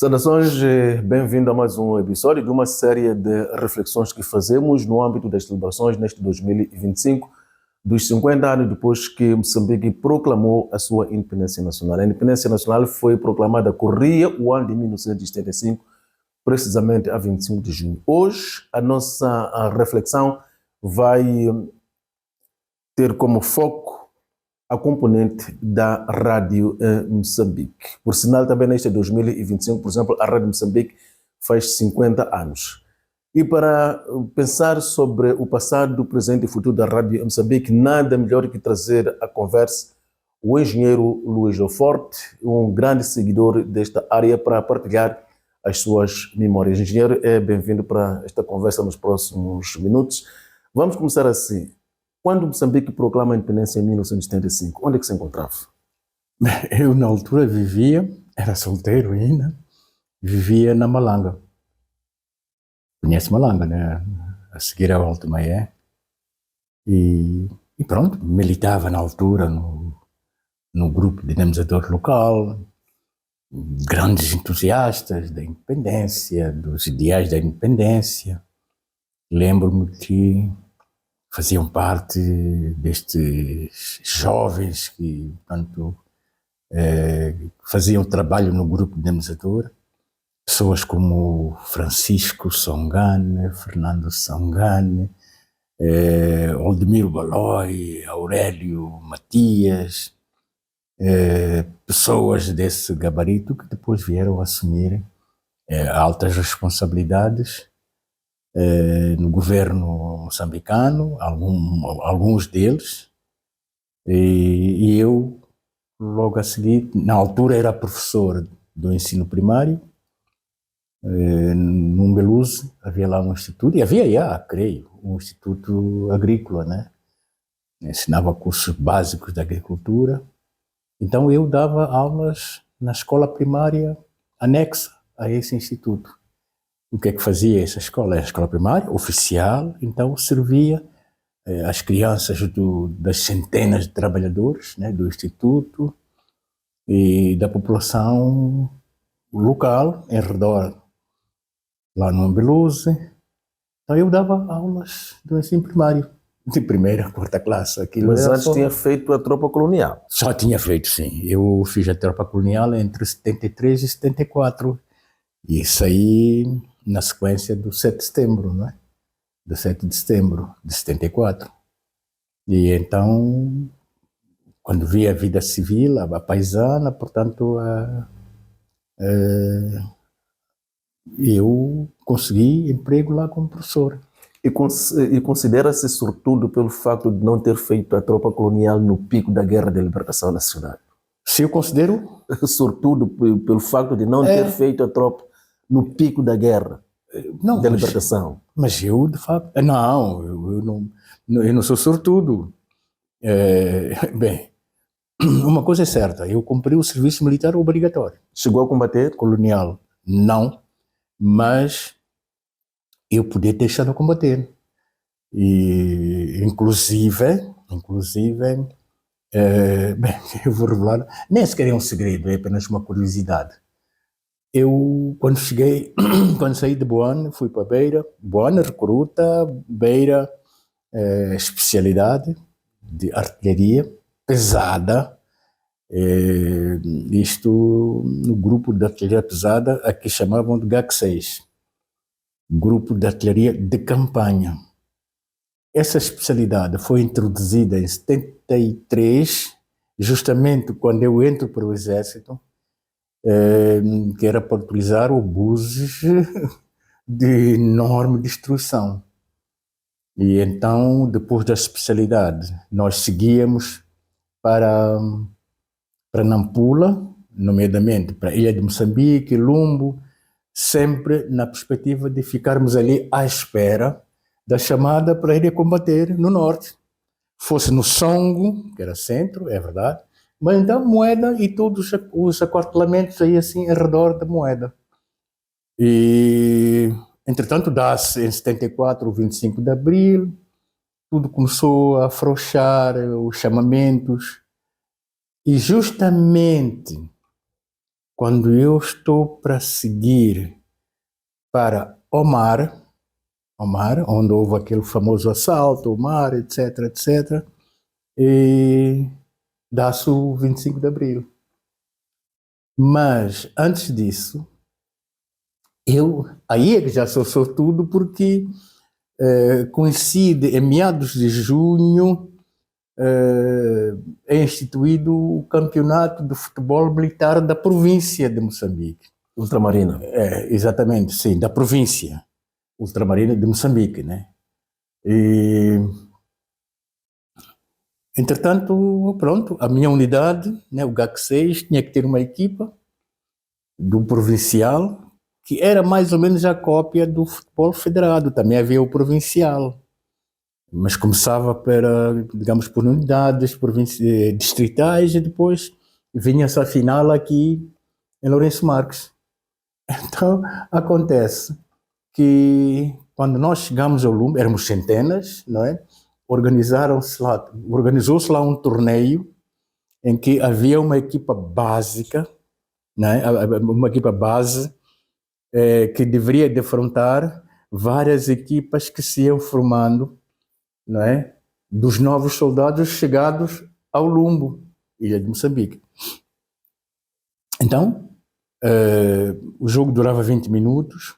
Saudações, bem-vindo a mais um episódio de uma série de reflexões que fazemos no âmbito das celebrações neste 2025, dos 50 anos depois que Moçambique proclamou a sua independência nacional. A independência nacional foi proclamada, corria o ano de 1975, precisamente a 25 de junho. Hoje, a nossa reflexão vai ter como foco a componente da Rádio Moçambique. Por sinal, também neste 2025, por exemplo, a Rádio Moçambique faz 50 anos. E para pensar sobre o passado, presente e futuro da Rádio Moçambique, nada melhor que trazer a conversa o engenheiro Luís Forte, um grande seguidor desta área, para partilhar as suas memórias. Engenheiro, é bem-vindo para esta conversa nos próximos minutos. Vamos começar assim. Quando Moçambique proclama a independência em 1975, onde é que se encontrava? Eu, na altura, era solteiro ainda, vivia na Malanga. Conhece Malanga, né? A seguir ao Alto Maié. E pronto, militava na altura no grupo dinamizador local, grandes entusiastas da independência, dos ideais da independência. Lembro-me que faziam parte destes jovens que, portanto, faziam trabalho no grupo dinamizador, pessoas como Francisco Songane, Fernando Songane, Oldemiro Balói, Aurélio Matias, pessoas desse gabarito que depois vieram assumir altas responsabilidades no governo moçambicano, alguns deles, e eu, logo a seguir, na altura era professor do ensino primário, no Beluz havia lá um instituto, e havia, creio, um instituto agrícola, né? Ensinava cursos básicos da agricultura. Então eu dava aulas na escola primária anexa a esse instituto. O que é que fazia essa escola? A escola primária, oficial, então servia as crianças das centenas de trabalhadores, né, do Instituto e da população local, em redor, lá no Ambeluze. Então eu dava aulas do ensino primário, de primeira a quarta classe. Mas antes tinha feito a tropa colonial? Só tinha feito, sim. Eu fiz a tropa colonial entre 73 e 74. E isso aí na sequência do 7 de setembro, não é? Do 7 de setembro de 74. E então, quando vi a vida civil, a paisana, portanto, eu consegui emprego lá como professor. E considera-se sortudo pelo facto de não ter feito a tropa colonial no pico da Guerra de Libertação Nacional? Se eu considero? Sortudo pelo facto de não ter feito a tropa no pico da Guerra da Libertação. Mas eu, de facto, eu não sou sortudo. Bem, uma coisa é certa, eu cumpri o serviço militar obrigatório. Chegou a combater? Colonial, não, mas eu podia ter deixado a combater. E, inclusive, bem, eu vou revelar, nem sequer é um segredo, é apenas uma curiosidade. Eu, quando saí de Boane, fui para Beira, Boane recruta, Beira, especialidade de artilharia pesada, isto no grupo de artilharia pesada, a que chamavam de GAC-6, grupo de artilharia de campanha. Essa especialidade foi introduzida em 73, justamente quando eu entro para o exército, que era para utilizar obuses de enorme destruição. E então, depois da especialidade, nós seguíamos para Nampula, nomeadamente para a Ilha de Moçambique, Lumbo, sempre na perspectiva de ficarmos ali à espera da chamada para ir combater no norte. Fosse no Songo, que era centro, é verdade, mas então Moeda e todos os aquartelamentos aí assim em redor da Moeda. E, entretanto, dá-se em 74, o 25 de abril, tudo começou a afrouxar, os chamamentos, e justamente quando eu estou para seguir para Omar, onde houve aquele famoso assalto, Omar, etc, etc, e dá-se o 25 de Abril. Mas, antes disso, aí é que já sou sortudo, porque coincide, em meados de junho, é instituído o campeonato de futebol militar da província de Moçambique. Ultramarina. Exatamente, sim, da província ultramarina de Moçambique, né? E, entretanto, pronto, a minha unidade, né, o GAC6, tinha que ter uma equipa do provincial, que era mais ou menos a cópia do futebol federado. Também havia o provincial, mas começava digamos, por unidades distritais, e depois vinha-se a final aqui em Lourenço Marques. Então, acontece que quando nós chegamos ao Lumbe, éramos centenas, não é? Organizou-se lá um torneio em que havia uma equipa básica, né? Uma equipa base que deveria defrontar várias equipas que se iam formando, não é? Dos novos soldados chegados ao Lumbo, ilha de Moçambique. Então, o jogo durava 20 minutos,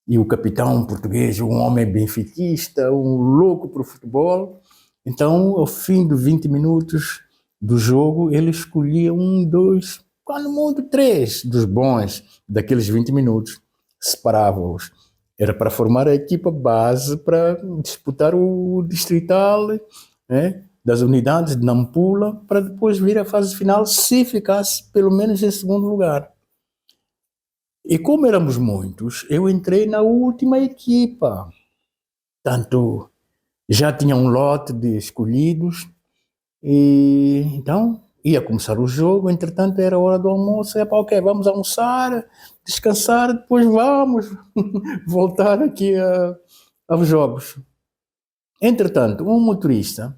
e o capitão português, um homem benfiquista, um louco para o futebol. Então, ao fim de 20 minutos do jogo, ele escolhia 1, 2, quando muito 3 dos bons daqueles 20 minutos, separava-os. Era para formar a equipa base para disputar o distrital, né, das unidades de Nampula, para depois vir à fase final, se ficasse pelo menos em segundo lugar. E como éramos muitos, eu entrei na última equipa. Tanto já tinha um lote de escolhidos, e então ia começar o jogo. Entretanto, era hora do almoço. Ok, vamos almoçar, descansar, depois vamos voltar aqui aos jogos. Entretanto, um motorista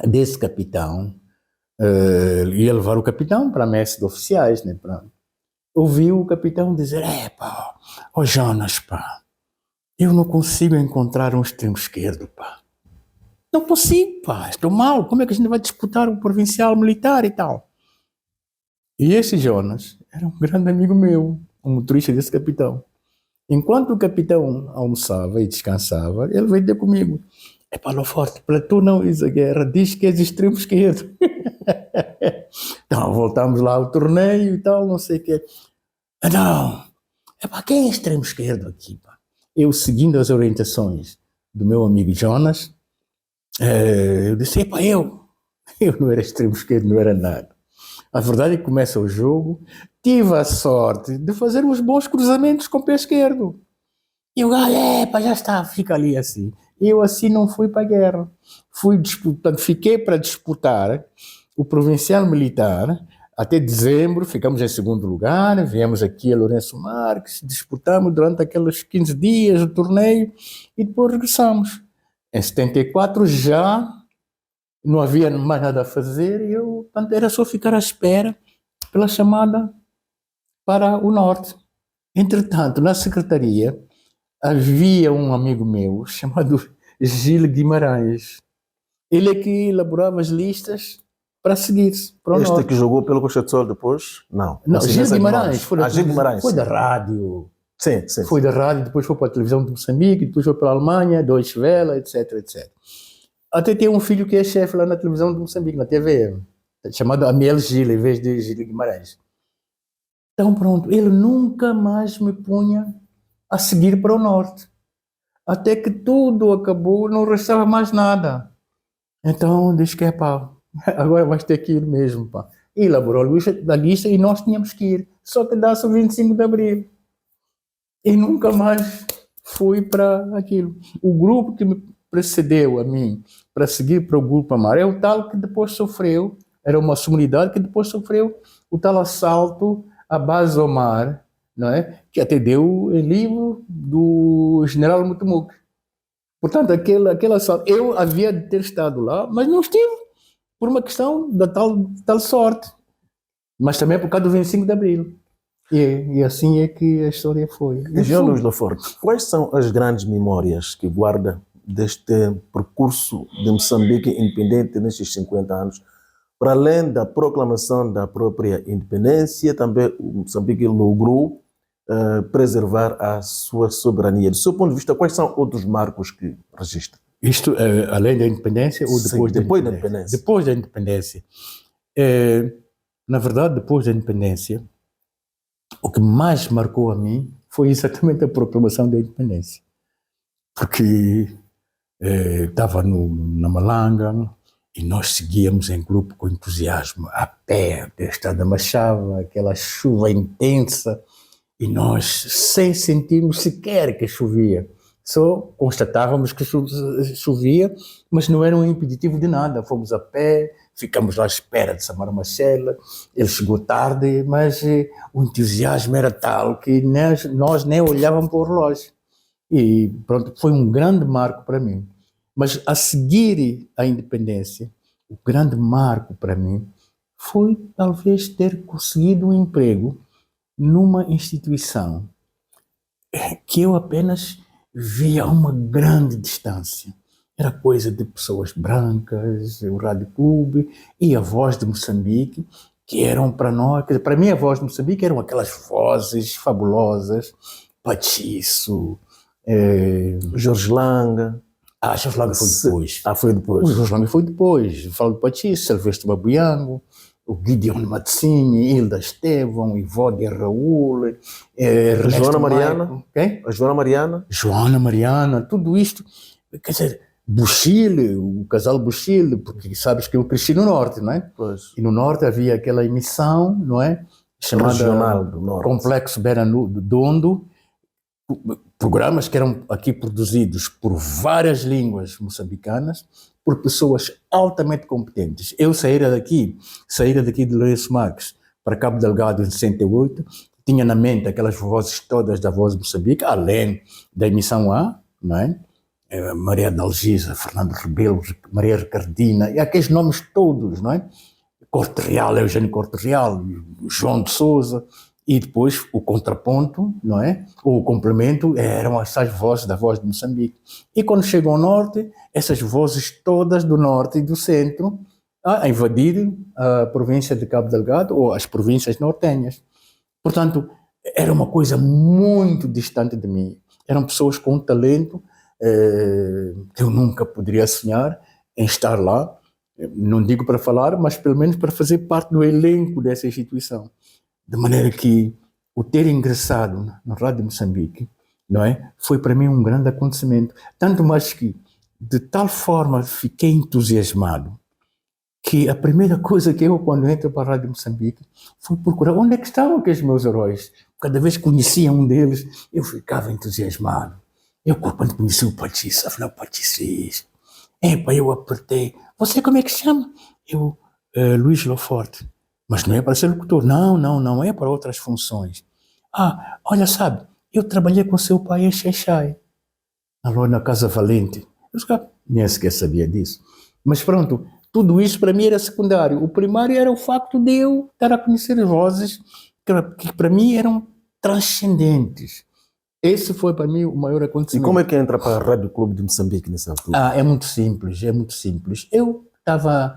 desse capitão ia levar o capitão para a messe de oficiais, né, ouviu o capitão dizer: pá, Jonas, pá, eu não consigo encontrar um extremo esquerdo, pá. Não consigo, pá, estou mal, como é que a gente vai disputar o provincial militar e tal? E esse Jonas era um grande amigo meu, um motorista desse capitão. Enquanto o capitão almoçava e descansava, ele veio ter comigo: pá, Loforte, para tu não ires à guerra, diz que és extremo esquerdo. Então, voltámos lá ao torneio e tal, não sei o quê. Não, pá, quem é extremo esquerdo aqui, pá? Eu, seguindo as orientações do meu amigo Jonas, eu disse: pá, eu não era extremo esquerdo, não era nada. A verdade é que começa o jogo, tive a sorte de fazer uns bons cruzamentos com o pé esquerdo. E o gajo, pá, já está, fica ali assim. Eu assim não fui para a guerra. Fiquei para disputar o provincial militar. Até dezembro, ficamos em segundo lugar, viemos aqui a Lourenço Marques, disputamos durante aqueles 15 dias o torneio e depois regressamos. Em 74 já não havia mais nada a fazer e portanto, era só ficar à espera pela chamada para o norte. Entretanto, na secretaria havia um amigo meu chamado Gil Guimarães. Ele é que elaborava as listas para seguir-se para o norte. Que jogou pelo Costa do Sol depois? Não. Gil Guimarães. Gil Guimarães. Foi da rádio. Sim. Foi da rádio, depois foi para a televisão de Moçambique, depois foi para a Alemanha, Deutsche Welle, etc, etc. Até tem um filho que é chefe lá na televisão de Moçambique, na TV, chamado Amiel Gil, em vez de Gil Guimarães. Então pronto, ele nunca mais me punha a seguir para o norte. Até que tudo acabou, não restava mais nada. Então disse que pá, agora vais ter que ir mesmo, pá. E elaborou a lista e nós tínhamos que ir. Só que dá-se o 25 de Abril. E nunca mais fui para aquilo. O grupo que me precedeu a mim para seguir para o Grupo Amar é o tal que depois sofreu, era uma comunidade que depois sofreu o tal assalto à base Omar, não é? Que até deu em livro do general Mutumuk. Portanto, aquele assalto, eu havia de ter estado lá, mas não estive, por uma questão da tal sorte. mas também por causa do 25 de Abril. E assim é que a história foi. Jean Luís Laforte, quais são as grandes memórias que guarda deste percurso de Moçambique independente nestes 50 anos? Para além da proclamação da própria independência, também o Moçambique logrou preservar a sua soberania. Do seu ponto de vista, quais são outros marcos que registra? Isto além da independência ou depois, Sim, depois da independência? Depois da independência. Na verdade, depois da independência, o que mais marcou a mim foi exatamente a proclamação da independência. Porque estava na Malanga e nós seguíamos em grupo com entusiasmo, a pé, da Estrada Machava, aquela chuva intensa, e nós, sem sentirmos sequer que chovia, só constatávamos que chovia, mas não era um impeditivo de nada. Fomos a pé, ficamos lá à espera de Samara Machel, ele chegou tarde, mas o entusiasmo era tal que nós nem olhávamos para o relógio. E pronto, foi um grande marco para mim. Mas a seguir a independência, o grande marco para mim foi talvez ter conseguido um emprego numa instituição que eu apenas via a uma grande distância. Era coisa de pessoas brancas, o Rádio Clube e a Voz de Moçambique, que eram para nós, para mim a Voz de Moçambique eram aquelas vozes fabulosas, Pachisso, Jorge Langa. Jorge Langa foi depois. Foi depois. O Jorge Langa foi depois. Falo de Pachisso, Silvestre Babuyango, o Gideon Mazzini, Hilda Estevão, Ivódia Raul, Joana Mariana. Quem? A Joana Mariana. Joana Mariana, tudo isto. Quer dizer, Buchile, o casal Buchile, porque sabes que eu cresci no Norte, não é? Pois. E no Norte havia aquela emissão, não é? Chamada Regional do Norte. Complexo Dondo, programas que eram aqui produzidos por várias línguas moçambicanas, por pessoas altamente competentes. Eu saíra daqui de Lourenço Marques para Cabo Delgado em 68, tinha na mente aquelas vozes todas da Voz de Moçambique, além da emissão A, não é? Maria Dalgisa, Fernando Rebelo, Maria Ricardina, e aqueles nomes todos, não é? Corte Real, Eugênio Corte Real, João de Souza, e depois o contraponto, não é? O complemento eram essas vozes da Voz de Moçambique. E quando chegam ao norte, essas vozes todas do norte e do centro a invadir a província de Cabo Delgado ou as províncias nortenhas. Portanto, era uma coisa muito distante de mim. Eram pessoas com um talento que eu nunca poderia sonhar em estar lá. Não digo para falar, mas pelo menos para fazer parte do elenco dessa instituição. De maneira que o ter ingressado na Rádio Moçambique, não é, foi para mim um grande acontecimento. Tanto mais que, de tal forma, fiquei entusiasmado que a primeira coisa que eu, quando entro para a Rádio Moçambique, foi procurar onde é que estavam aqueles meus heróis. Cada vez que conhecia um deles, eu ficava entusiasmado. Eu, quando conheci o Pachisso, afinal, Pachisso, eu apertei. Você como é que se chama? Eu, Luís Laforte. Mas não é para ser locutor. Não é para outras funções. Olha, sabe, eu trabalhei com seu pai em Xai-Xai, na Casa Valente. Eu nem sequer sabia disso. Mas pronto, tudo isso para mim era secundário. O primário era o facto de eu estar a conhecer vozes que para mim eram transcendentes. Esse foi para mim o maior acontecimento. E como é que entra para a Rádio Clube de Moçambique nessa altura? É muito simples. Eu estava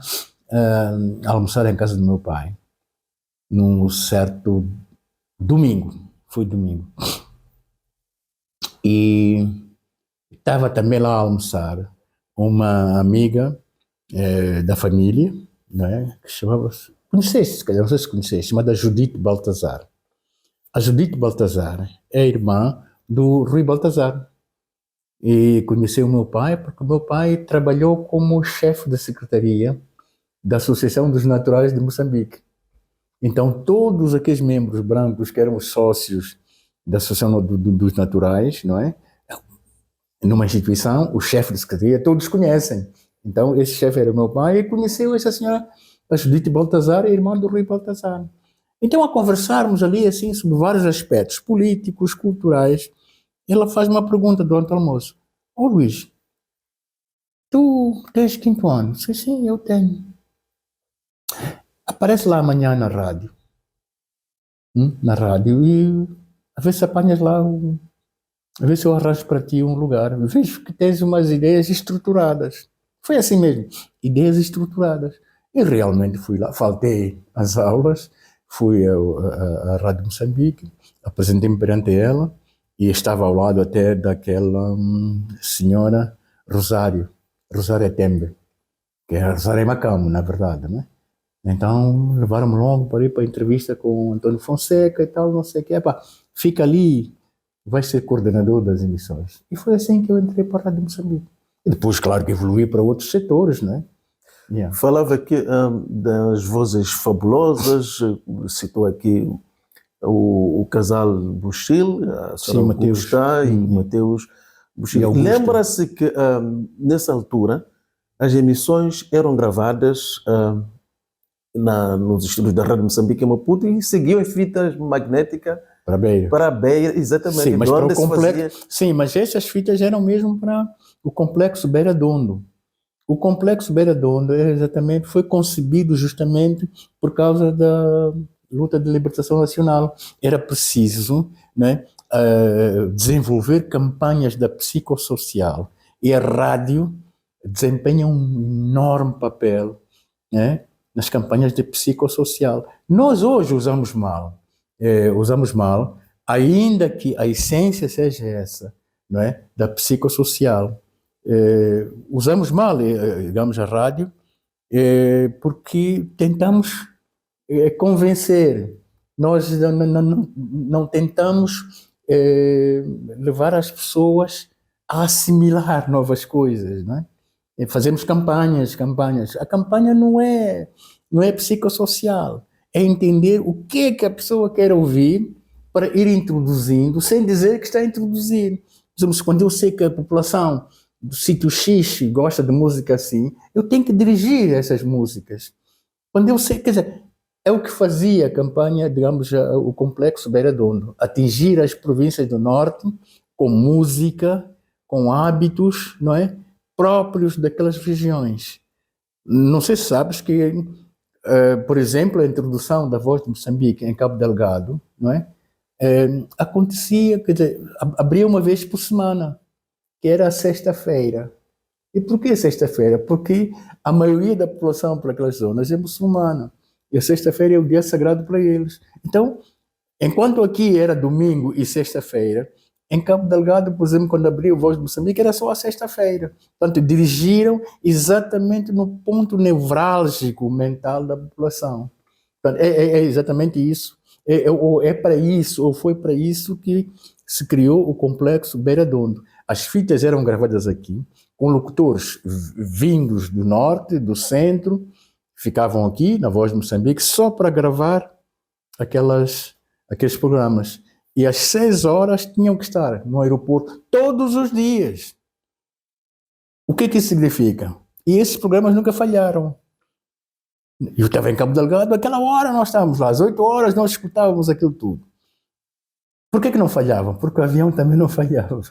a almoçar em casa do meu pai, num certo domingo, foi domingo, e estava também lá a almoçar uma amiga da família, né, que chamava-se, conheceste, se calhar, não sei se conheceste, chamada Judite Baltazar. A Judite Baltazar é irmã do Rui Baltazar, e conheceu o meu pai porque o meu pai trabalhou como chefe da secretaria da Associação dos Naturais de Moçambique. Então, todos aqueles membros brancos que eram os sócios da Associação dos Naturais, não é? Numa instituição, o chefe da secretaria, todos conhecem. Então, esse chefe era meu pai e conheceu essa senhora, a Judite Baltazar, irmã do Rui Baltazar. Então, a conversarmos ali, assim, sobre vários aspectos políticos, culturais, ela faz uma pergunta durante o almoço. Luís, tu tens 5º ano? Sim, eu tenho. Aparece lá amanhã na rádio. na rádio, e a ver se apanhas lá, a ver se eu arranjo para ti um lugar. Vejo que tens umas ideias estruturadas. Foi assim mesmo, ideias estruturadas. E realmente fui lá, faltei às aulas, fui à Rádio Moçambique, apresentei-me perante ela, e estava ao lado até daquela senhora Rosário Tembe, que é Rosário Macamo, na verdade, né? Então levaram-me logo para ir para a entrevista com o Antônio Fonseca e tal, não sei o que. Epá, fica ali, vai ser coordenador das emissões. E foi assim que eu entrei para a Rádio Moçambique. E depois, claro, que evolui para outros setores, né? Yeah. Falava aqui das vozes fabulosas, citou aqui o casal Buchil, a senhora Augusta e Mateus Buchil. Lembra-se que nessa altura as emissões eram gravadas nos estúdios da Rádio Moçambique em Maputo e seguiam em fitas magnéticas para a Beira, exatamente. Sim, mas para o complexo, sim, mas essas fitas eram mesmo para o complexo Beira Dondo. O complexo Beira Dondo foi concebido justamente por causa da luta de libertação nacional. Era preciso, né, desenvolver campanhas da psicossocial, e a rádio desempenha um enorme papel, né, nas campanhas de psicossocial. Nós hoje usamos mal, ainda que a essência seja essa, não é, da psicossocial. Usamos mal, digamos, a rádio, porque tentamos convencer. Nós não tentamos levar as pessoas a assimilar novas coisas, não é? Fazemos campanhas. A campanha não é psicossocial, é entender o que a pessoa quer ouvir para ir introduzindo, sem dizer que está a introduzir. Por exemplo, quando eu sei que a população do sítio X gosta de música assim, eu tenho que dirigir essas músicas. Quando eu sei, quer dizer, é o que fazia a campanha, digamos, o Complexo Beira Dondo, atingir as províncias do norte com música, com hábitos, não é, próprios daquelas regiões. Não sei se sabes que, por exemplo, a introdução da Voz de Moçambique em Cabo Delgado, não é, acontecia, quer dizer, abria uma vez por semana, que era a sexta-feira. E por que sexta-feira? Porque a maioria da população para aquelas zonas é muçulmana. E a sexta-feira é o dia sagrado para eles. Então, enquanto aqui era domingo e sexta-feira, em Cabo Delgado, por exemplo, quando abriu Voz de Moçambique, era só a sexta-feira. Portanto, dirigiram exatamente no ponto nevrálgico mental da população. Portanto, é exatamente isso. É para isso, ou foi para isso que se criou o Complexo Beira Dondo. As fitas eram gravadas aqui, com locutores vindos do norte, do centro, ficavam aqui na Voz de Moçambique só para gravar aqueles programas. E às 6 horas tinham que estar no aeroporto todos os dias. O que isso significa? E esses programas nunca falharam. Eu estava em Cabo Delgado, aquela hora nós estávamos lá, às 8 horas nós escutávamos aquilo tudo. Por que não falhavam? Porque o avião também não falhava.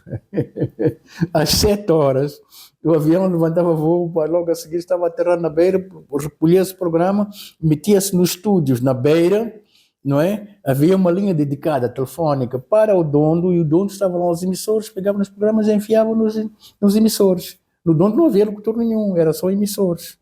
Às 7 horas, o avião levantava voo, logo a seguir estava aterrado na Beira, recolhia esse programa, metia-se nos estúdios na Beira, não é? Havia uma linha dedicada, telefónica, para o Dondo, e o Dondo estava lá, os emissores pegavam nos programas e enfiavam nos emissores. No Dondo não havia locutor nenhum, era só emissores.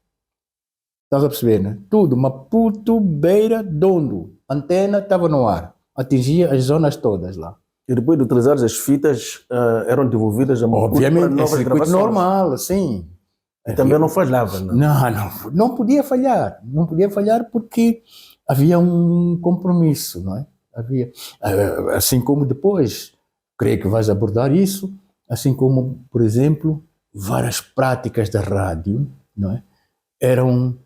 Estás a perceber, né? Tudo, Maputo, Beira, Dondo. Antena estava no ar, atingia as zonas todas lá. E depois de utilizar as fitas, eram devolvidas a Maputo obviamente, para novas gravações. Normal, sim. E também não falhava, não? Não podia falhar. Não podia falhar porque havia um compromisso, não é? Havia, assim como depois, creio que vais abordar isso, assim como, por exemplo, várias práticas da rádio, não é? Eram,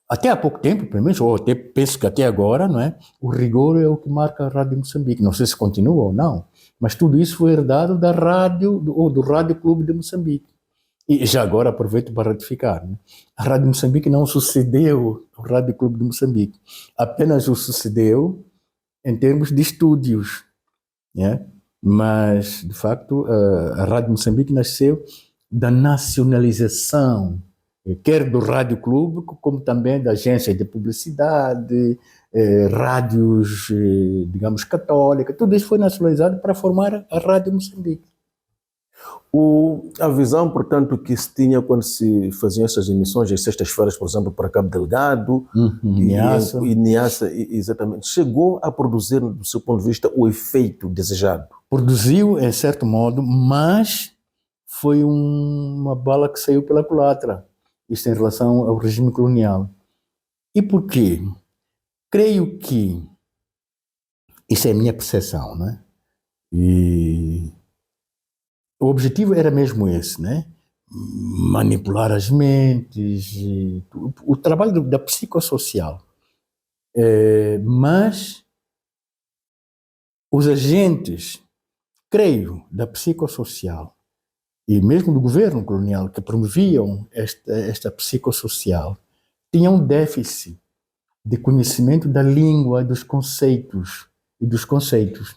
até há pouco tempo, pelo menos, ou até penso que até agora, não é? O rigor é o que marca a Rádio Moçambique. Não sei se continua ou não, mas tudo isso foi herdado da rádio, ou do Rádio Clube de Moçambique. E já agora aproveito para ratificar, né? A Rádio Moçambique não sucedeu ao Rádio Clube de Moçambique, apenas o sucedeu em termos de estúdios, né? Mas, de facto, a Rádio Moçambique nasceu da nacionalização, quer do Rádio Clube, como também da agência de publicidade, rádios, digamos, católicas, tudo isso foi nacionalizado para formar a Rádio Moçambique. A visão, portanto, que se tinha quando se faziam essas emissões, às sextas-feiras, por exemplo, para Cabo Delgado e Niassa, exatamente, chegou a produzir, do seu ponto de vista, o efeito desejado? Produziu, em certo modo, mas foi uma bala que saiu pela culatra, isto em relação ao regime colonial. E por quê? Creio que, isso é a minha percepção, né? E o objetivo era mesmo esse, né? Manipular as mentes, o trabalho da psicossocial. Mas os agentes, creio, da psicossocial e mesmo do governo colonial que promoviam esta psicossocial tinham um déficit de conhecimento da língua, dos conceitos e dos conceitos.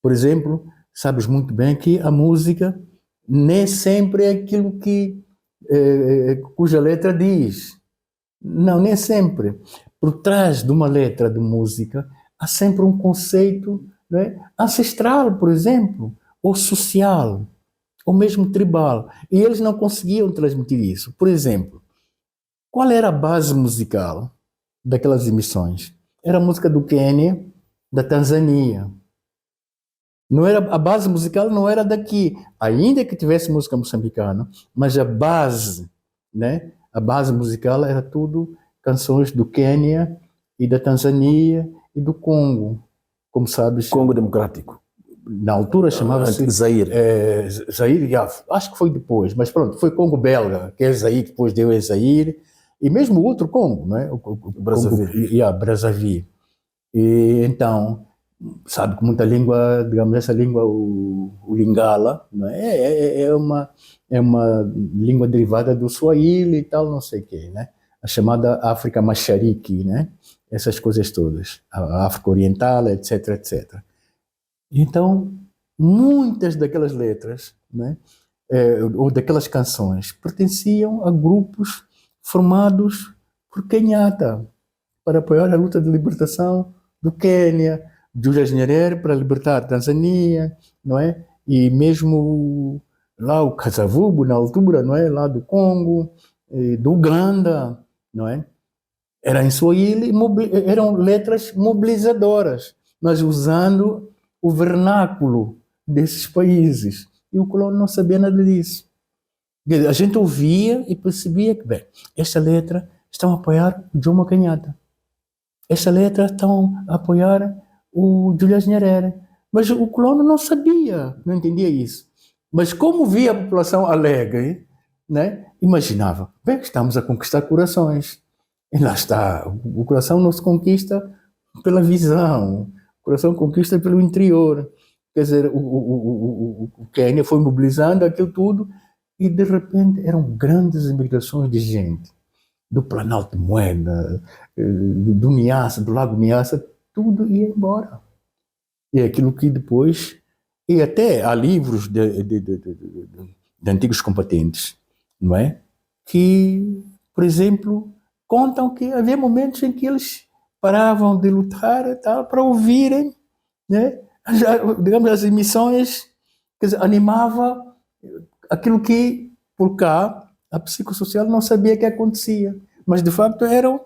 Por exemplo, sabes muito bem que a música nem sempre é aquilo que cuja letra diz. Não, nem sempre. Por trás de uma letra de música há sempre um conceito, né, ancestral, por exemplo, ou social, ou mesmo tribal. E eles não conseguiam transmitir isso. Por exemplo, qual era a base musical daquelas emissões? Era a música do Quênia, da Tanzânia. Não era, a base musical não era daqui, ainda que tivesse música moçambicana, mas a base, né? A base musical era tudo canções do Quênia e da Tanzânia e do Congo, como sabes. Congo Democrático. Na altura chamava-se Zaire. Zaire, acho que foi depois, mas pronto, foi Congo belga, que é Zaire, que depois deu a Zaire, e mesmo o outro Congo, né? O Brazzaville. Brazzaville. E então, sabe que muita língua, digamos, essa língua, o Lingala, né? é uma língua derivada do Swahili e tal, não sei o quê, né? A chamada África Mashariki, né? Essas coisas todas, a África Oriental, etc, etc. Então, muitas daquelas letras, né? Ou daquelas canções, pertenciam a grupos formados por Kenyatta, para apoiar a luta de libertação do Quênia, Julius Nyerere para libertar a Tanzânia, não é? E mesmo lá o Kasavubu, na altura, não é? Lá do Congo, do Uganda, não é? Era em Swahili, eram letras mobilizadoras, mas usando o vernáculo desses países. E o colono não sabia nada disso. A gente ouvia e percebia que, bem, esta letra estão a apoiar o Jomo Kenyatta. Esta letra estão a apoiar o Julius Nyerere. Mas o colono não sabia, não entendia isso. Mas como via a população alegre, né, imaginava, bem, estamos a conquistar corações. E lá está, o coração não se conquista pela visão, o coração conquista pelo interior. Quer dizer, o Quênia foi mobilizando aquilo tudo e de repente eram grandes imigrações de gente. Do Planalto de Moeda, do Niassa, do Lago Niassa, tudo ia embora. E é aquilo que depois, e até há livros de antigos combatentes, não é? Que, por exemplo, contam que havia momentos em que eles paravam de lutar e tal, para ouvirem, né? Digamos, as emissões, quer dizer, animava aquilo que, por cá, a psicossocial não sabia que acontecia. Mas, de facto, eram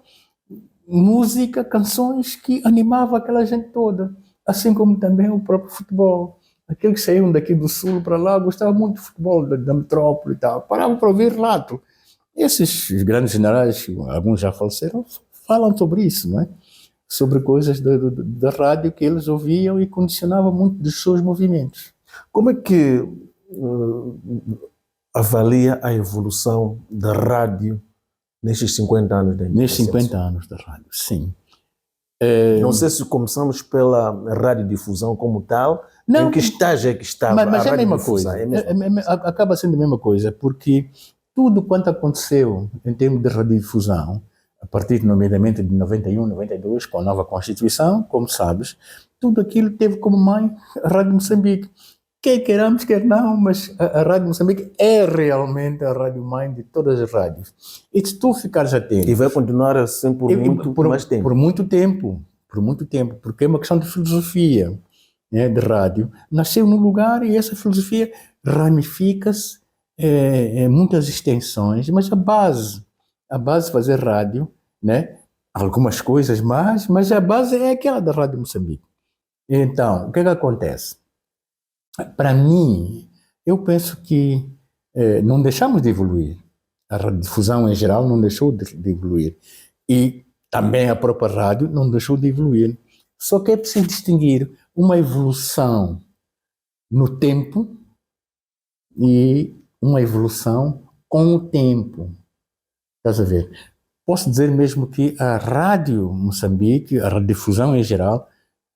música, canções que animavam aquela gente toda. Assim como também o próprio futebol. Aqueles que saíam daqui do sul para lá gostavam muito de futebol, da metrópole e tal. Paravam para ouvir relato. Esses grandes generais, alguns já faleceram, falam sobre isso, não é? Sobre coisas da rádio que eles ouviam e condicionavam muito dos seus movimentos. Como é que avalia a evolução da rádio nestes 50 anos da Nestes 50 anos da rádio, sim. Não sei se começamos pela radiodifusão como tal, não, em que estágio é que estava mas é a mesma coisa, acaba sendo a mesma coisa, porque tudo quanto aconteceu em termos de radiodifusão, a partir, nomeadamente, de 91, 92, com a nova Constituição, como sabes, tudo aquilo teve como mãe a Rádio Moçambique. Quer queiramos, quer não, mas a Rádio Moçambique é realmente a rádio-mãe de todas as rádios. E se tu ficares atento... E vai continuar assim por muito mais tempo. Por muito tempo. por muito tempo, porque é uma questão de filosofia, né, de rádio. Nasceu num lugar e essa filosofia ramifica-se em muitas extensões, mas a base de fazer rádio, né, algumas coisas mais, mas a base é aquela da Rádio Moçambique. Então, o que é que acontece? Para mim, eu penso que não deixamos de evoluir. A radiodifusão em geral não deixou de evoluir. E também a própria rádio não deixou de evoluir. Só que é preciso distinguir uma evolução no tempo e uma evolução com o tempo. Estás a ver? Posso dizer mesmo que a rádio Moçambique, a radiodifusão em geral,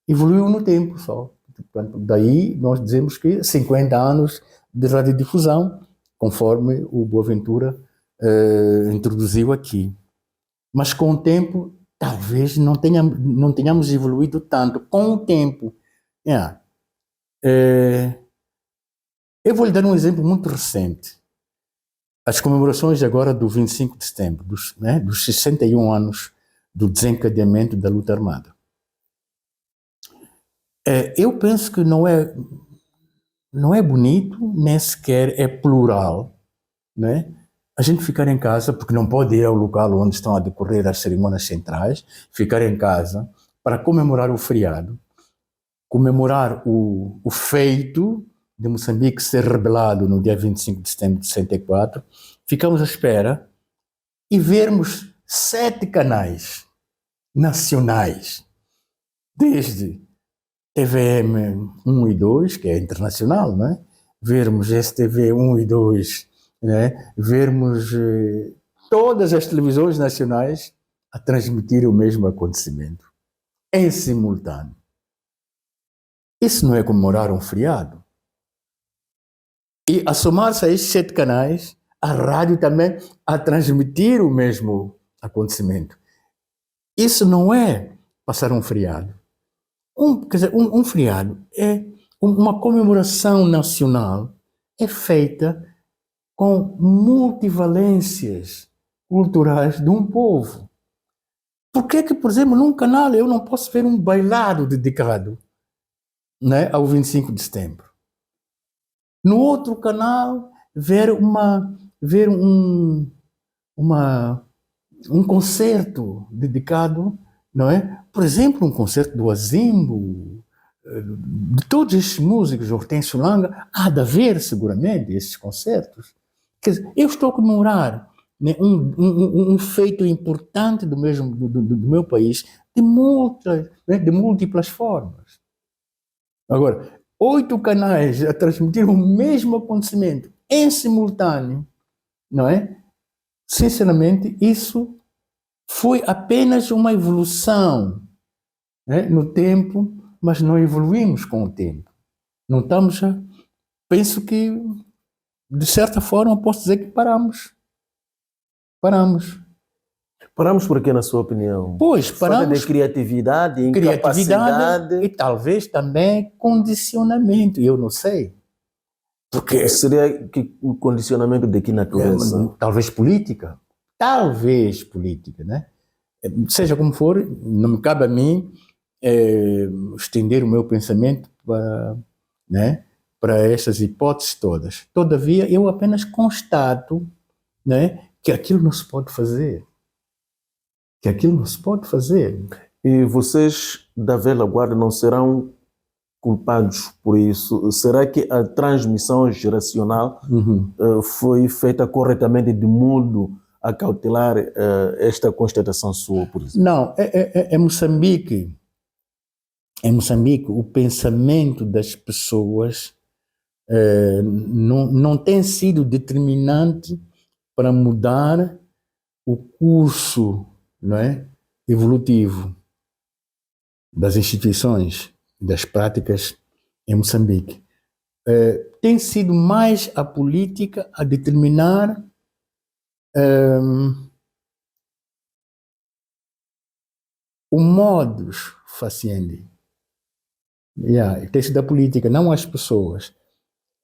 evoluiu no tempo só. Portanto, daí nós dizemos que 50 anos de radiodifusão, conforme o Boaventura introduziu aqui. Mas com o tempo, talvez não tenhamos evoluído tanto. Com o tempo. Eu vou lhe dar um exemplo muito recente. As comemorações agora do 25 de setembro, dos 61 anos do desencadeamento da luta armada. Eu penso que não é bonito, nem sequer é plural, né? A gente ficar em casa, porque não pode ir ao local onde estão a decorrer as cerimônias centrais, ficar em casa para comemorar o feriado, comemorar o feito de Moçambique ser rebelado no dia 25 de setembro de 64, ficamos à espera e vermos 7 canais nacionais, desde TVM 1 e 2, que é internacional, né? Vermos STV 1 e 2, né? Vermos todas as televisões nacionais a transmitir o mesmo acontecimento, em simultâneo. Isso não é comemorar um feriado. E a somar-se a estes 7 canais, a rádio também a transmitir o mesmo acontecimento. Isso não é passar um feriado. Um feriado é uma comemoração nacional, é feita com multivalências culturais de um povo. Por que, por exemplo, num canal eu não posso ver um bailado dedicado, né, ao 25 de setembro? No outro canal, ver um concerto dedicado, não é? Por exemplo, um concerto do Azimbo, de todos estes músicos, Hortêncio Langa, há de haver seguramente esses concertos. Quer dizer, eu estou a comemorar, né, um feito importante do meu país de múltiplas formas. Agora, 8 canais a transmitir o mesmo acontecimento em simultâneo, não é? Sinceramente, isso foi apenas uma evolução, né, no tempo, mas não evoluímos com o tempo. Não estamos a... Penso que, de certa forma, posso dizer que paramos. Paramos por quê, na sua opinião? Pois, paramos. Falta de criatividade, incapacidade. E talvez também condicionamento, eu não sei. Porque seria o condicionamento de que natureza? Talvez política. Né? Seja como for, não me cabe a mim estender o meu pensamento para essas hipóteses todas. Todavia, eu apenas constato, né, que aquilo não se pode fazer. E vocês da velha guarda não serão culpados por isso? Será que a transmissão geracional foi feita corretamente de modo a cautelar esta constatação sua, por exemplo? Não, é Moçambique. Em Moçambique, o pensamento das pessoas não tem sido determinante para mudar o curso, não é, evolutivo das instituições, das práticas em Moçambique. Tem sido mais a política a determinar o modus faciendi. Tem sido a política, não as pessoas.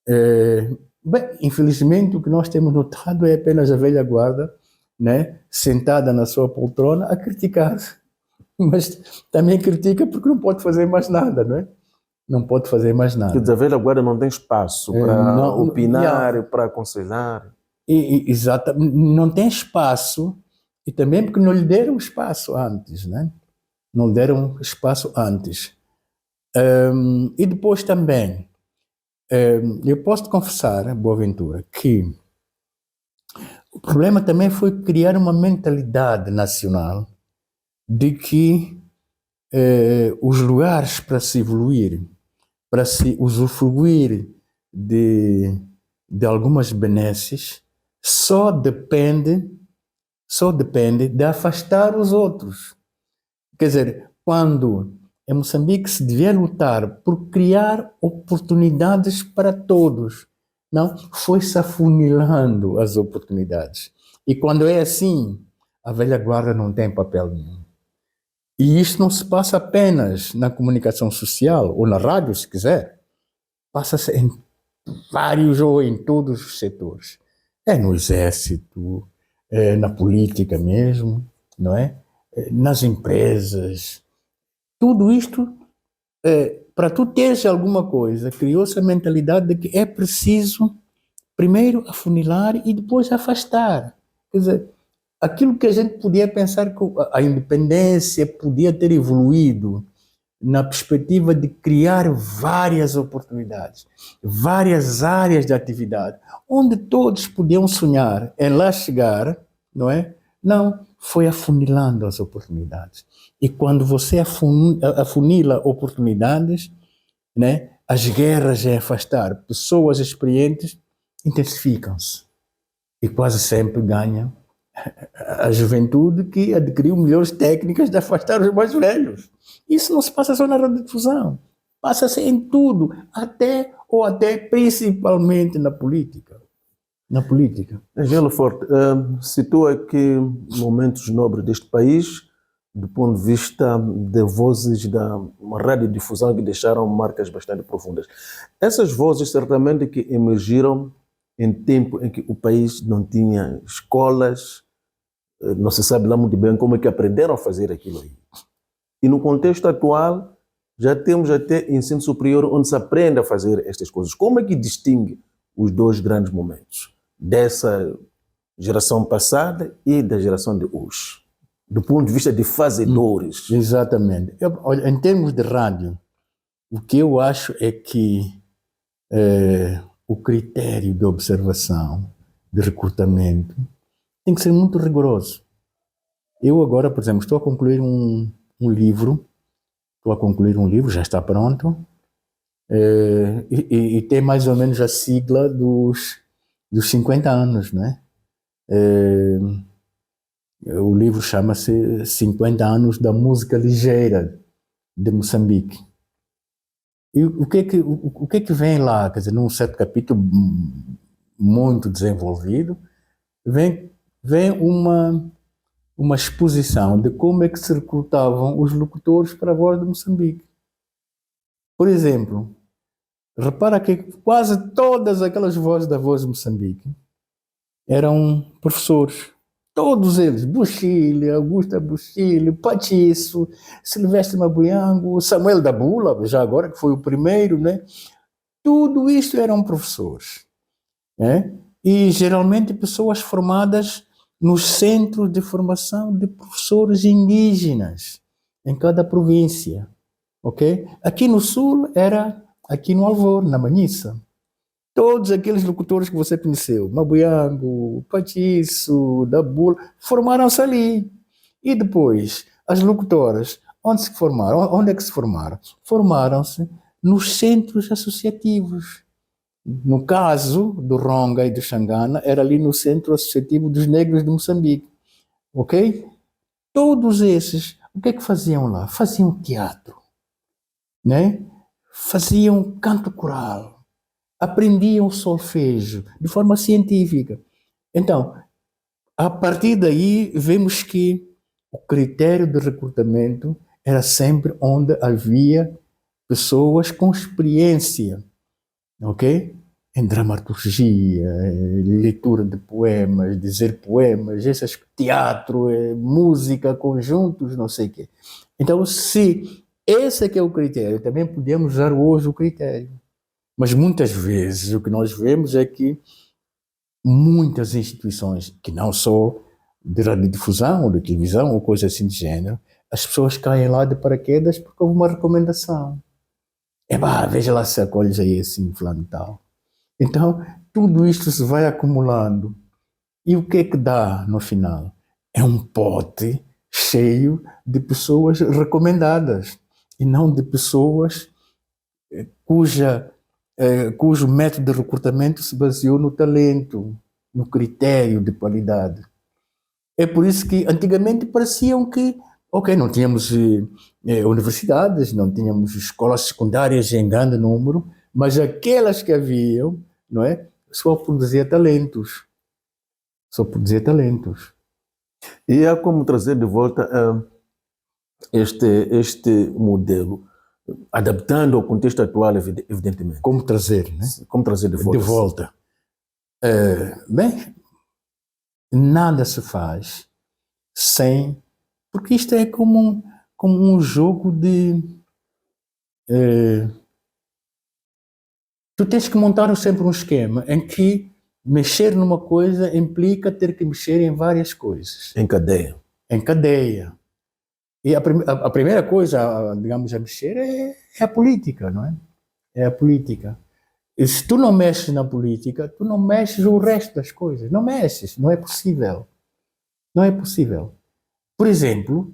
Bem, infelizmente, o que nós temos notado é apenas a velha guarda, né, sentada na sua poltrona a criticar mas também critica porque não pode fazer mais nada, não é? Não pode fazer mais Quer nada. dizer, a velha guarda não tem espaço para opinar, para aconselhar. Exato, não tem espaço, e também porque não lhe deram espaço antes, né? Não lhe deram espaço antes. E depois também, eu posso te confessar, Boaventura, que o problema também foi criar uma mentalidade nacional de que os lugares para se evoluir, para se usufruir de algumas benesses, só depende de afastar os outros. Quer dizer, quando em Moçambique se devia lutar por criar oportunidades para todos, não foi-se afunilando as oportunidades. E quando é assim, a velha guarda não tem papel nenhum. E isto não se passa apenas na comunicação social, ou na rádio, se quiser. Passa-se em vários ou em todos os setores. É no exército, é na política mesmo, não é? Nas empresas. Tudo isto, para tu teres alguma coisa, criou-se a mentalidade de que é preciso primeiro afunilar e depois afastar. Quer dizer, aquilo que a gente podia pensar que a independência podia ter evoluído na perspectiva de criar várias oportunidades, várias áreas de atividade, onde todos podiam sonhar em lá chegar, não é? Não, foi afunilando as oportunidades. E quando você afunila oportunidades, né, as guerras em afastar pessoas experientes intensificam-se. E quase sempre ganham a juventude que adquiriu melhores técnicas de afastar os mais velhos. Isso não se passa só na radiodifusão, passa-se em tudo, até principalmente na política. Na política. Angelo Forte, situa aqui momentos nobres deste país, do ponto de vista de vozes da radiodifusão que deixaram marcas bastante profundas. Essas vozes certamente que emergiram em tempo em que o país não tinha escolas, não se sabe lá muito bem como é que aprenderam a fazer aquilo aí. E no contexto atual, já temos até ensino superior onde se aprende a fazer estas coisas. Como é que distingue os dois grandes momentos dessa geração passada e da geração de hoje, do ponto de vista de fazedores? Exatamente. Olha, em termos de rádio, o que eu acho é que o critério de observação, de recrutamento, tem que ser muito rigoroso. Eu agora, por exemplo, estou a concluir um livro, já está pronto, e tem mais ou menos a sigla dos 50 anos, né? O livro chama-se 50 anos da música ligeira de Moçambique. E o que é que vem lá? Quer dizer, num certo capítulo muito desenvolvido, vem uma exposição de como é que se recrutavam os locutores para a voz de Moçambique. Por exemplo, repara que quase todas aquelas vozes da voz de Moçambique eram professores. Todos eles, Buxile, Augusta Buxile, Patiço, Silvestre Mabuyango, Samuel da Bula, já agora que foi o primeiro, né? Tudo isto eram professores, né? E geralmente pessoas formadas nos centros de formação de professores indígenas em cada província, ok? Aqui no sul era aqui no Alvor, na Manhissa. Todos aqueles locutores que você conheceu, Mabuyango, Patiço, da Bula, formaram-se ali. E depois, as locutoras, onde se formaram? Onde é que se formaram? Formaram-se nos centros associativos. No caso do Ronga e do Xangana, era ali no Centro Associativo dos Negros de Moçambique. Ok? Todos esses, o que é que faziam lá? Faziam teatro, né? Faziam canto coral, aprendiam solfejo de forma científica. Então, a partir daí, vemos que o critério de recrutamento era sempre onde havia pessoas com experiência, ok? Em dramaturgia, leitura de poemas, dizer poemas, teatro, música, conjuntos, não sei o quê. Então, se esse é que é o critério, também podemos usar hoje o critério. Mas muitas vezes o que nós vemos é que muitas instituições, que não só de radiodifusão ou de televisão ou coisa assim de género, as pessoas caem lá de paraquedas porque houve uma recomendação. Veja lá se acolhes aí assim, fulano e tal. Então, tudo isto se vai acumulando. E o que é que dá no final? É um pote cheio de pessoas recomendadas e não de pessoas cujo método de recrutamento se baseou no talento, no critério de qualidade. É por isso que antigamente pareciam que, não tínhamos universidades, não tínhamos escolas secundárias em grande número, mas aquelas que haviam, não é, só produzia talentos. E há como trazer de volta este modelo, adaptando ao contexto atual, evidentemente. Como trazer, né? Como trazer de volta? De volta. Nada se faz sem... Porque isto é como um jogo de... tu tens que montar sempre um esquema em que mexer numa coisa implica ter que mexer em várias coisas. Em cadeia. Em cadeia. E a primeira coisa, digamos, a mexer é a política, não é? É a política. E se tu não mexes na política, tu não mexes o resto das coisas. Não mexes, não é possível. Não é possível. Por exemplo,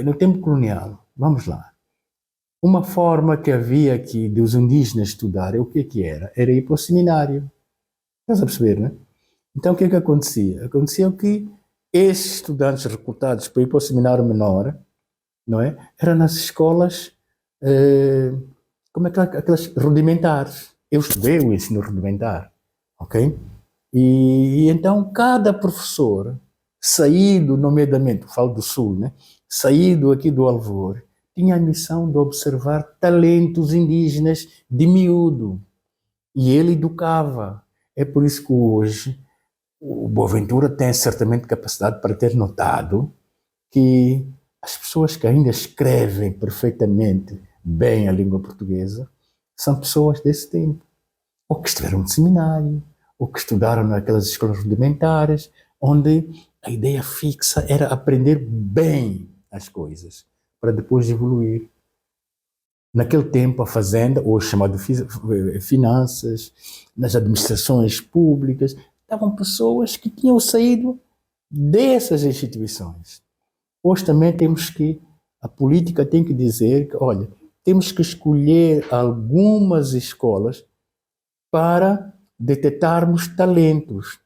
no tempo colonial, vamos lá, uma forma que havia aqui dos indígenas estudarem, o que era? Era ir para o seminário. Estás a perceber, não é? Então o que é que acontecia? Acontecia que esses estudantes recrutados para ir para o seminário menor, não é? Eram nas escolas, como é que aquelas rudimentares. Eu estudei o ensino rudimentar, ok? E então cada professor, saído, nomeadamente, falo do Sul, né? Saído aqui do Alvor, tinha a missão de observar talentos indígenas de miúdo. E ele educava. É por isso que hoje o Boaventura tem certamente capacidade para ter notado que as pessoas que ainda escrevem perfeitamente bem a língua portuguesa são pessoas desse tempo, ou que estiveram no seminário, ou que estudaram naquelas escolas rudimentares, onde a ideia fixa era aprender bem as coisas, para depois evoluir. Naquele tempo, a fazenda, hoje chamado finanças, nas administrações públicas, estavam pessoas que tinham saído dessas instituições. Hoje também a política tem que dizer que, olha, temos que escolher algumas escolas para detectarmos talentos.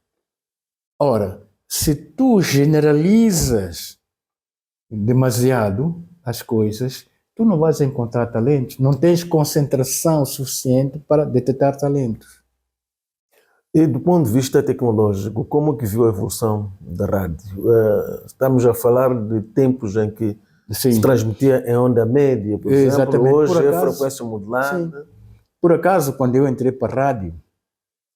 Ora, se tu generalizas demasiado as coisas, tu não vais encontrar talentos, não tens concentração suficiente para detectar talentos. E do ponto de vista tecnológico, como que viu a evolução da rádio? Estamos a falar de tempos em que se transmitia em onda média, por exemplo. Exatamente. Hoje é frequência modulada. Sim. Por acaso, quando eu entrei para a rádio,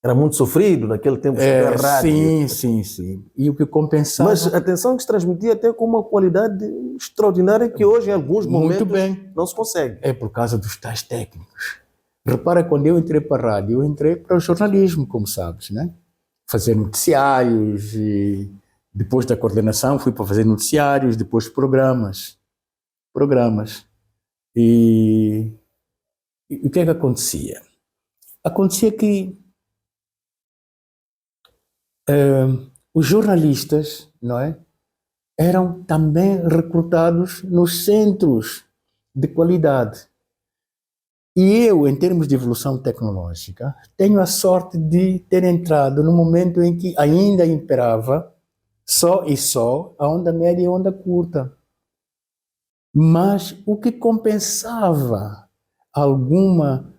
era muito sofrido naquele tempo a rádio. Sim. E o que compensava... Mas atenção que se transmitia até com uma qualidade extraordinária que hoje em alguns momentos não se consegue. É por causa dos tais técnicos. Repara, quando eu entrei para a rádio, eu entrei para o jornalismo, como sabes, né? Fazer noticiários, e depois da coordenação fui para fazer noticiários, depois programas. E o que é que acontecia? Acontecia que os jornalistas, não é, eram também recrutados nos centros de qualidade. E eu, em termos de evolução tecnológica, tenho a sorte de ter entrado no momento em que ainda imperava só a onda média e a onda curta. Mas o que compensava alguma,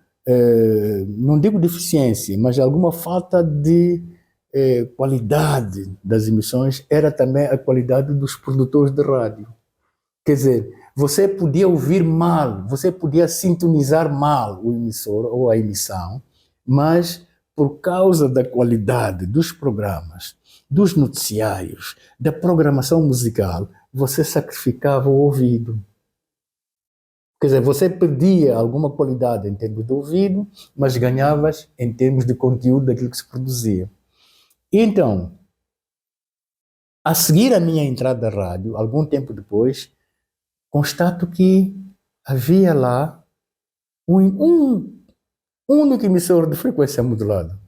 não digo deficiência, mas alguma falta de qualidade das emissões era também a qualidade dos produtores de rádio. Quer dizer, você podia ouvir mal, você podia sintonizar mal o emissor ou a emissão, mas por causa da qualidade dos programas, dos noticiários, da programação musical, você sacrificava o ouvido. Quer dizer, você perdia alguma qualidade em termos de ouvido, mas ganhavas em termos de conteúdo daquilo que se produzia. Então, a seguir a minha entrada da rádio, algum tempo depois, constato que havia lá um único emissor de frequência modulada,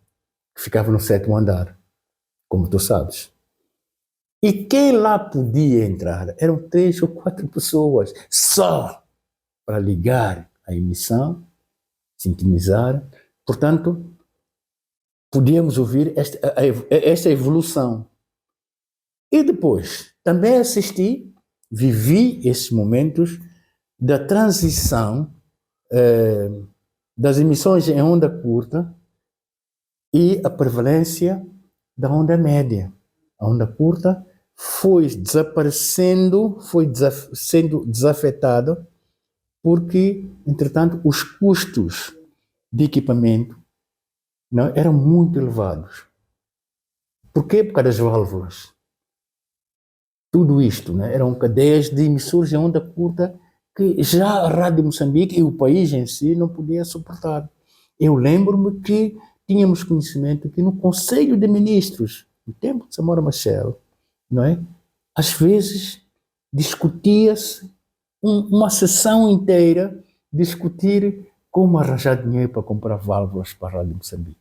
que ficava no 7º andar, como tu sabes. E quem lá podia entrar eram 3 ou 4 pessoas, só para ligar a emissão, sintonizar. Portanto, podíamos ouvir esta evolução. E depois, também vivi esses momentos da transição das emissões em onda curta e a prevalência da onda média. A onda curta foi desaparecendo, sendo desafetada, porque, entretanto, os custos de equipamento não, eram muito elevados. Por quê? Por causa das válvulas. Tudo isto, né, eram cadeias de emissores em onda curta que já a Rádio Moçambique e o país em si não podia suportar. Eu lembro-me que tínhamos conhecimento que no Conselho de Ministros, no tempo de Samora Machel, não é? Às vezes discutia-se uma sessão inteira, discutir como arranjar dinheiro para comprar válvulas para a Rádio Moçambique.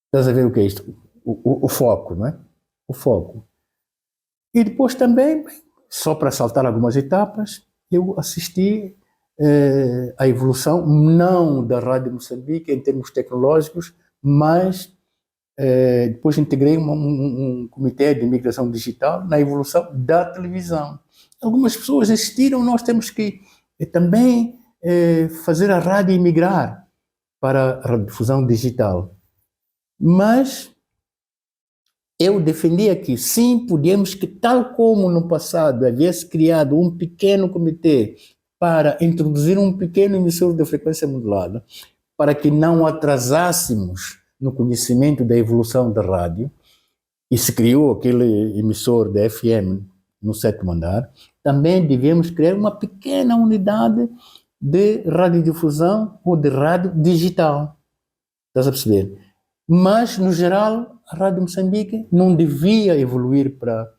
Estás a ver o que é isto? O foco, não é? O foco. E depois também, só para saltar algumas etapas, eu assisti à evolução, não da Rádio Moçambique em termos tecnológicos, mas depois integrei um comitê de migração digital na evolução da televisão. Algumas pessoas insistiram, nós temos que também fazer a rádio migrar para a radiodifusão digital. Mas eu defendia que sim, podíamos que, tal como no passado havia-se criado um pequeno comitê para introduzir um pequeno emissor de frequência modulada, para que não atrasássemos no conhecimento da evolução da rádio, e se criou aquele emissor da FM no 7º andar, também devíamos criar uma pequena unidade de radiodifusão ou de rádio digital. Estás a perceber? Mas, no geral, a Rádio Moçambique não devia evoluir para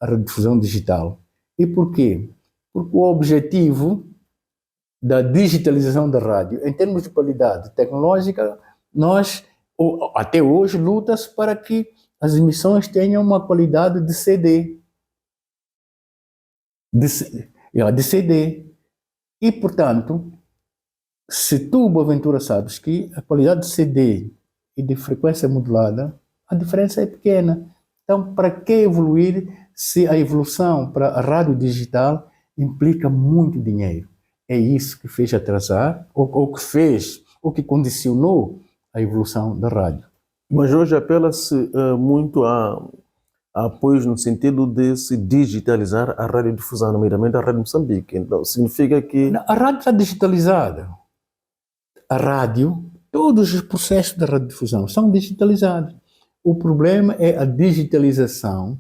a radiodifusão digital. E por quê? Porque o objetivo da digitalização da rádio, em termos de qualidade tecnológica, até hoje, luta-se para que as emissões tenham uma qualidade de CD. De CD. E, portanto, se tu, Boaventura, sabes que a qualidade de CD e de frequência modulada, a diferença é pequena. Então, para que evoluir se a evolução para a rádio digital implica muito dinheiro? É isso que fez atrasar, ou que condicionou a evolução da rádio. Mas hoje apela-se muito a apoios no sentido de se digitalizar a radiodifusão, nomeadamente a Rádio Moçambique. Então, significa que... A rádio está digitalizada. A rádio, todos os processos da radiodifusão são digitalizados. O problema é a digitalização,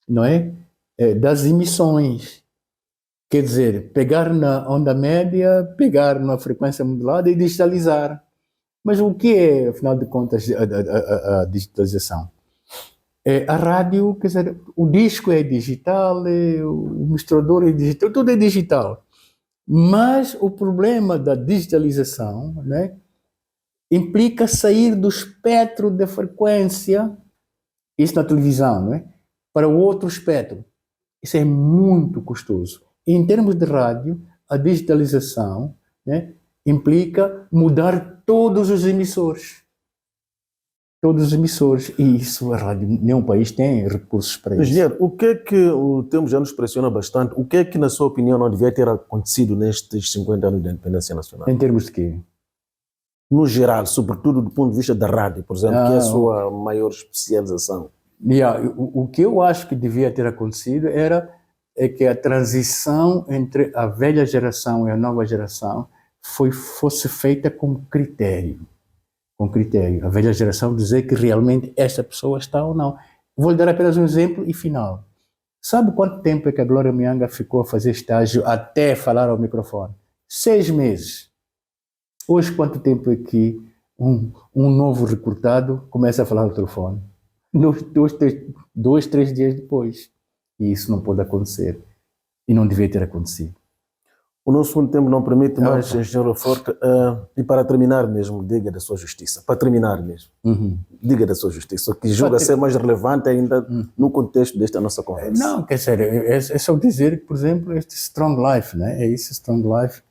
não é? Das emissões. Quer dizer, pegar na onda média, pegar na frequência modulada e digitalizar. Mas o que é, afinal de contas, a digitalização? A rádio, quer dizer, o disco é digital, o misturador é digital, tudo é digital. Mas o problema da digitalização, né, implica sair do espectro da frequência, isso na televisão, né, para o outro espectro. Isso é muito custoso. Em termos de rádio, a digitalização, né, implica mudar todos os emissores. Todos os emissores. E isso a rádio, nenhum país tem recursos para isso. Engenheiro, o que é que o tempo já nos pressiona bastante? O que é que, na sua opinião, não devia ter acontecido nestes 50 anos de independência nacional? Em termos de quê? No geral, sobretudo do ponto de vista da rádio, por exemplo, que é a sua maior especialização. O que eu acho que devia ter acontecido é que a transição entre a velha geração e a nova geração fosse feita com critério. Com critério. A velha geração dizer que realmente esta pessoa está ou não. Vou lhe dar apenas um exemplo e final. Sabe quanto tempo é que a Glória Mianga ficou a fazer estágio até falar ao microfone? 6 meses. Hoje, quanto tempo é que um novo recrutado começa a falar ao telefone? 2, 3 dias depois. E isso não pode acontecer. E não devia ter acontecido. O nosso segundo tempo não permite mais, engenheiro Forte, e para terminar mesmo, diga da sua justiça. Para terminar mesmo, diga da sua justiça, que julga ser mais relevante ainda no contexto desta nossa conversa. Não, quer dizer, é só dizer que, por exemplo, este Strong Life, né? É isso, Strong Life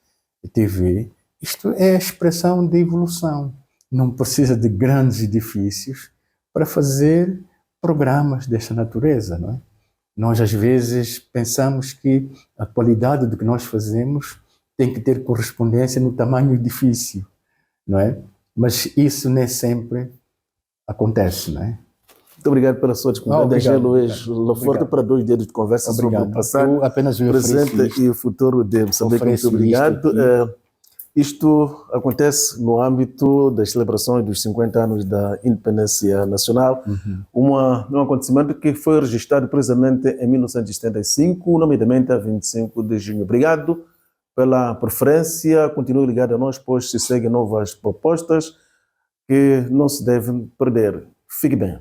TV. Isto é a expressão de evolução. Não precisa de grandes edifícios para fazer programas desta natureza, não é? Nós, às vezes, pensamos que a qualidade do que nós fazemos tem que ter correspondência no tamanho do edifício, não é? Mas isso nem sempre acontece, não é? Muito obrigado pela sua disponibilidade, engenheiro Luís Laforte, para 2 dedos de conversa sobre o passado, eu apenas presente e o futuro de Moçambique. Muito obrigado. Isto acontece no âmbito das celebrações dos 50 anos da independência nacional, um acontecimento que foi registrado precisamente em 1975, nomeadamente a 25 de junho. Obrigado pela preferência, continue ligado a nós, pois se seguem novas propostas que não se devem perder. Fique bem.